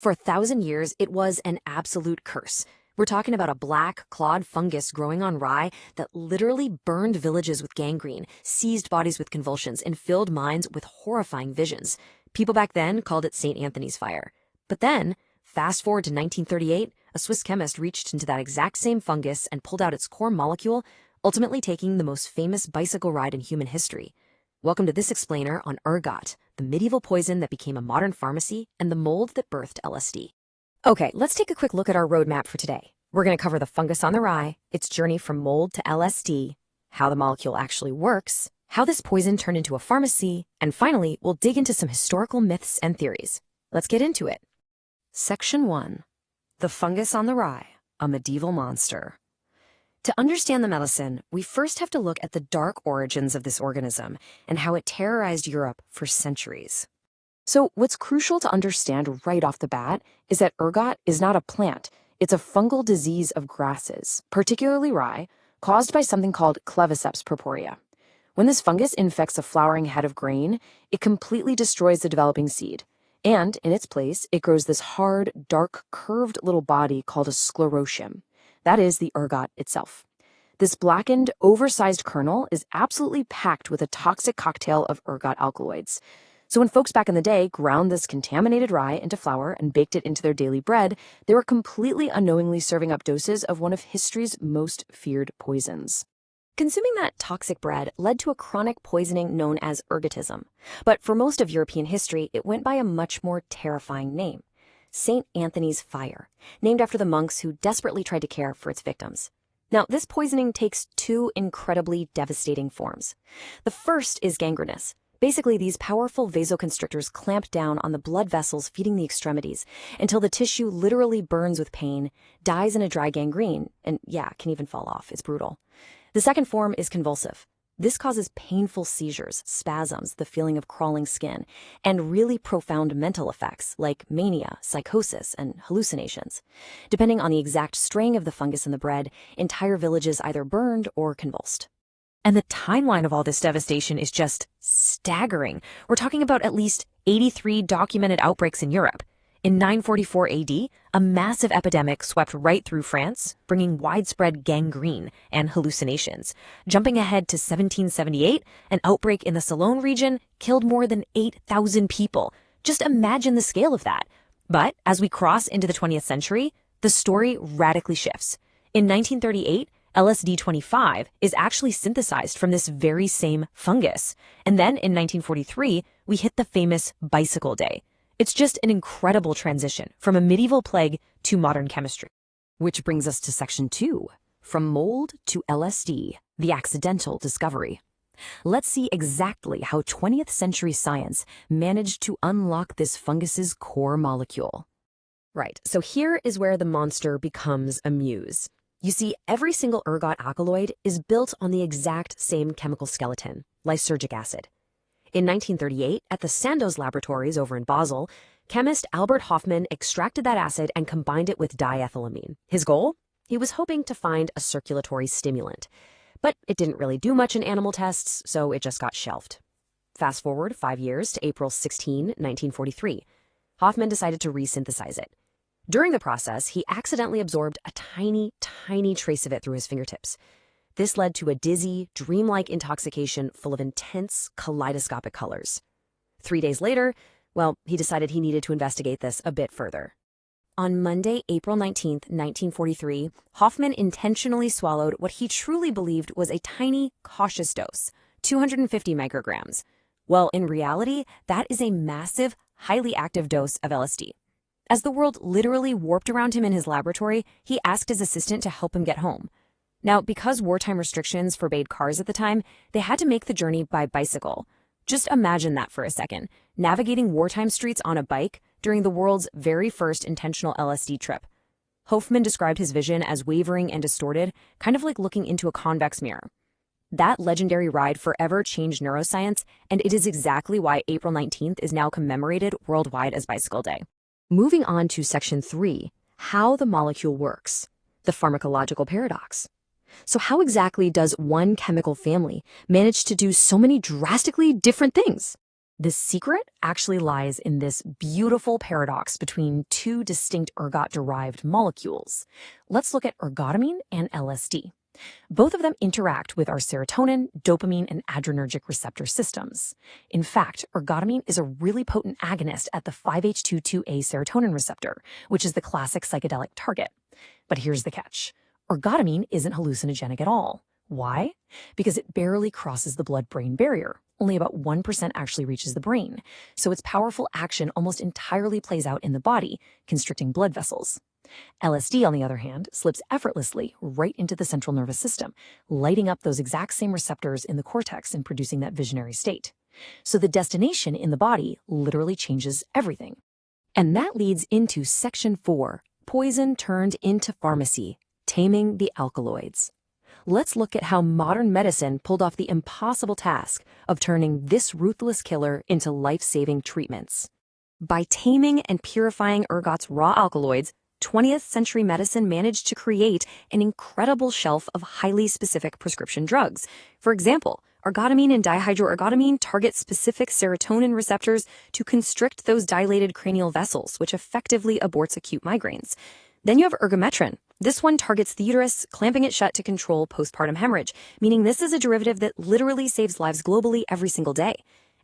For 1,000 years, it was an absolute curse. We're talking about a black, clawed fungus growing on rye that literally burned villages with gangrene, seized bodies with convulsions, and filled minds with horrifying visions. People back then called it St. Anthony's fire. But then, fast forward to 1938, a Swiss chemist reached into that exact same fungus and pulled out its core molecule, ultimately taking the most famous bicycle ride in human history. Welcome to this explainer on ergot, the medieval poison that became a modern pharmacy and the mold that birthed LSD. Okay, let's take a quick look at our roadmap for today. We're going to cover the fungus on the rye, its journey from mold to LSD, how the molecule actually works, how this poison turned into a pharmacy, and finally, we'll dig into some historical myths and theories. Let's get into it. Section 1. The fungus on the rye, a medieval monster. To understand the medicine, we first have to look at the dark origins of this organism and how it terrorized Europe for centuries. So what's crucial to understand right off the bat is that ergot is not a plant. It's a fungal disease of grasses, particularly rye, caused by something called Claviceps purpurea. When this fungus infects a flowering head of grain, it completely destroys the developing seed. And in its place, it grows this hard, dark, curved little body called a sclerotium. That is the ergot itself. This blackened, oversized kernel is absolutely packed with a toxic cocktail of ergot alkaloids. So when folks back in the day ground this contaminated rye into flour and baked it into their daily bread, they were completely unknowingly serving up doses of one of history's most feared poisons. Consuming that toxic bread led to a chronic poisoning known as ergotism. But for most of European history, it went by a much more terrifying name: St. Anthony's fire, named after the monks who desperately tried to care for its victims. Now, this poisoning takes two incredibly devastating forms. The first is gangrenous. Basically, these powerful vasoconstrictors clamp down on the blood vessels feeding the extremities until the tissue literally burns with pain, dies in a dry gangrene, and can even fall off. It's brutal. The second form is convulsive. This causes painful seizures, spasms, the feeling of crawling skin, and really profound mental effects like mania, psychosis, and hallucinations. Depending on the exact strain of the fungus in the bread, entire villages either burned or convulsed. And the timeline of all this devastation is just staggering. We're talking about at least 83 documented outbreaks in Europe. In 944 AD, a massive epidemic swept right through France, bringing widespread gangrene and hallucinations. Jumping ahead to 1778, an outbreak in the Salem region killed more than 8,000 people. Just imagine the scale of that. But as we cross into the 20th century, the story radically shifts. In 1938, LSD-25 is actually synthesized from this very same fungus. And then in 1943, we hit the famous Bicycle Day. It's just an incredible transition from a medieval plague to modern chemistry. Which brings us to Section 2, from mold to LSD, the accidental discovery. Let's see exactly how 20th century science managed to unlock this fungus's core molecule. Right, so here is where the monster becomes a muse. You see, every single ergot alkaloid is built on the exact same chemical skeleton, lysergic acid. In 1938, at the Sandoz laboratories over in Basel, chemist Albert Hofmann extracted that acid and combined it with diethylamine. His goal? He was hoping to find a circulatory stimulant. But it didn't really do much in animal tests, so it just got shelved. Fast forward 5 years to April 16, 1943. Hofmann decided to resynthesize it. During the process, he accidentally absorbed a tiny, tiny trace of it through his fingertips. This led to a dizzy, dreamlike intoxication full of intense, kaleidoscopic colors. 3 days later, he decided he needed to investigate this a bit further. On Monday, April 19, 1943, Hofmann intentionally swallowed what he truly believed was a tiny, cautious dose, 250 micrograms. Well, in reality, that is a massive, highly active dose of LSD. As the world literally warped around him in his laboratory, he asked his assistant to help him get home. Now, because wartime restrictions forbade cars at the time, they had to make the journey by bicycle. Just imagine that for a second, navigating wartime streets on a bike during the world's very first intentional LSD trip. Hofmann described his vision as wavering and distorted, kind of like looking into a convex mirror. That legendary ride forever changed neuroscience, and it is exactly why April 19th is now commemorated worldwide as Bicycle Day. Moving on to Section 3, how the molecule works, the pharmacological paradox. So how exactly does one chemical family manage to do so many drastically different things? The secret actually lies in this beautiful paradox between two distinct ergot-derived molecules. Let's look at ergotamine and LSD. Both of them interact with our serotonin, dopamine, and adrenergic receptor systems. In fact, ergotamine is a really potent agonist at the 5-HT2A serotonin receptor, which is the classic psychedelic target. But here's the catch. Ergotamine isn't hallucinogenic at all. Why? Because it barely crosses the blood-brain barrier. Only about 1% actually reaches the brain, so its powerful action almost entirely plays out in the body, constricting blood vessels. LSD, on the other hand, slips effortlessly right into the central nervous system, lighting up those exact same receptors in the cortex and producing that visionary state. So the destination in the body literally changes everything. And that leads into Section 4, Poison Turned into Pharmacy, Taming the Alkaloids. Let's look at how modern medicine pulled off the impossible task of turning this ruthless killer into life-saving treatments. By taming and purifying ergot's raw alkaloids, 20th century medicine managed to create an incredible shelf of highly specific prescription drugs. For example, ergotamine and dihydroergotamine target specific serotonin receptors to constrict those dilated cranial vessels, which effectively aborts acute migraines. Then you have ergometrin. This one targets the uterus, clamping it shut to control postpartum hemorrhage, meaning this is a derivative that literally saves lives globally every single day.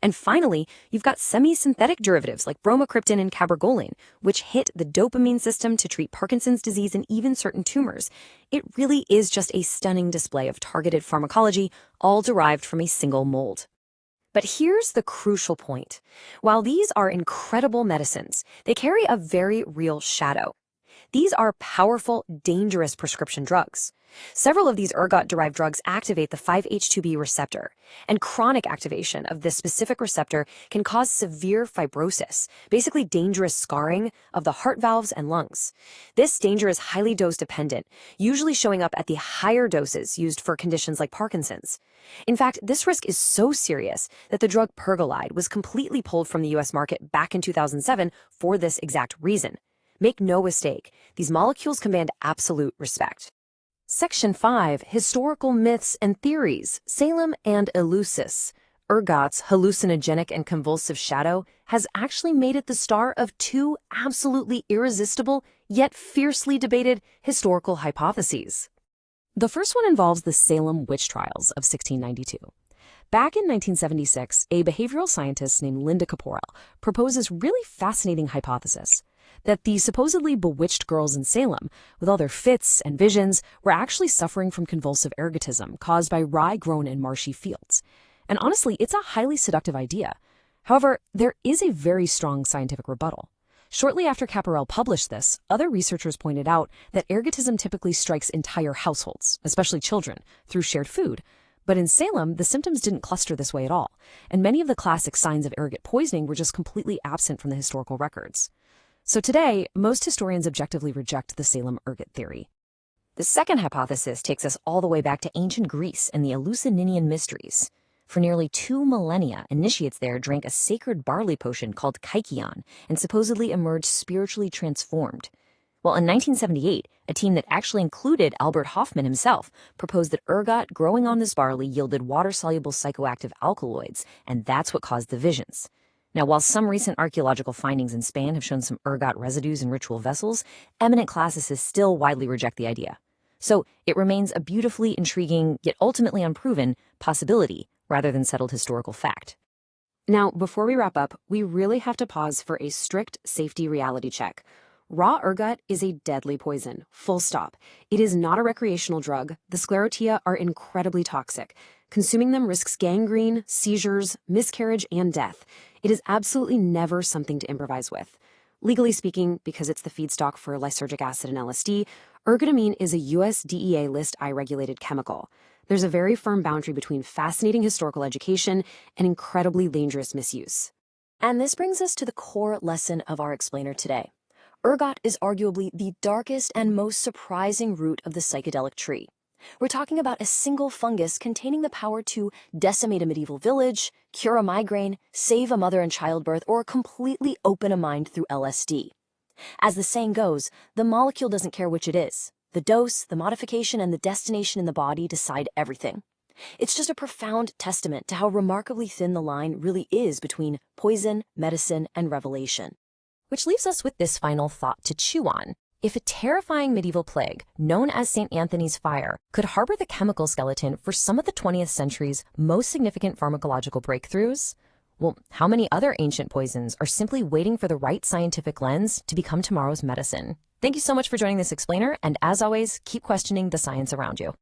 And finally, you've got semi-synthetic derivatives like bromocriptine and cabergoline, which hit the dopamine system to treat Parkinson's disease and even certain tumors. It really is just a stunning display of targeted pharmacology, all derived from a single mold. But here's the crucial point. While these are incredible medicines, they carry a very real shadow. These are powerful, dangerous prescription drugs. Several of these ergot-derived drugs activate the 5-HT2B receptor, and chronic activation of this specific receptor can cause severe fibrosis, basically dangerous scarring of the heart valves and lungs. This danger is highly dose-dependent, usually showing up at the higher doses used for conditions like Parkinson's. In fact, this risk is so serious that the drug pergolide was completely pulled from the U.S. market back in 2007 for this exact reason. Make no mistake, these molecules command absolute respect. Section 5, Historical Myths and Theories, Salem and Eleusis. Ergot's hallucinogenic and convulsive shadow has actually made it the star of two absolutely irresistible, yet fiercely debated historical hypotheses. The first one involves the Salem witch trials of 1692. Back in 1976, a behavioral scientist named Linda Caporal proposed this really fascinating hypothesis that the supposedly bewitched girls in Salem, with all their fits and visions, were actually suffering from convulsive ergotism caused by rye grown in marshy fields. And honestly, it's a highly seductive idea. However, there is a very strong scientific rebuttal. Shortly after Caporal published this, other researchers pointed out that ergotism typically strikes entire households, especially children, through shared food. But in Salem, the symptoms didn't cluster this way at all, and many of the classic signs of ergot poisoning were just completely absent from the historical records. So today, most historians objectively reject the Salem ergot theory. The second hypothesis takes us all the way back to ancient Greece and the Eleusinian mysteries. For nearly 2 millennia, initiates there drank a sacred barley potion called kykeon and supposedly emerged spiritually transformed. Well, in 1978, a team that actually included Albert Hofmann himself proposed that ergot growing on this barley yielded water-soluble psychoactive alkaloids, and that's what caused the visions. Now, while some recent archaeological findings in Spain have shown some ergot residues in ritual vessels, eminent classicists still widely reject the idea. So it remains a beautifully intriguing, yet ultimately unproven, possibility rather than settled historical fact. Now, before we wrap up, we really have to pause for a strict safety reality check. Raw ergot is a deadly poison, full stop. It is not a recreational drug. The sclerotia are incredibly toxic. Consuming them risks gangrene, seizures, miscarriage, and death. It is absolutely never something to improvise with. Legally speaking, because it's the feedstock for lysergic acid and LSD, ergotamine is a US DEA List I-regulated chemical. There's a very firm boundary between fascinating historical education and incredibly dangerous misuse. And this brings us to the core lesson of our explainer today. Ergot is arguably the darkest and most surprising root of the psychedelic tree. We're talking about a single fungus containing the power to decimate a medieval village, cure a migraine, save a mother in childbirth, or completely open a mind through LSD. As the saying goes, the molecule doesn't care which it is. The dose, the modification, and the destination in the body decide everything. It's just a profound testament to how remarkably thin the line really is between poison, medicine, and revelation. Which leaves us with this final thought to chew on. If a terrifying medieval plague, known as St. Anthony's fire, could harbor the chemical skeleton for some of the 20th century's most significant pharmacological breakthroughs, well, how many other ancient poisons are simply waiting for the right scientific lens to become tomorrow's medicine? Thank you so much for joining this explainer, and as always, keep questioning the science around you.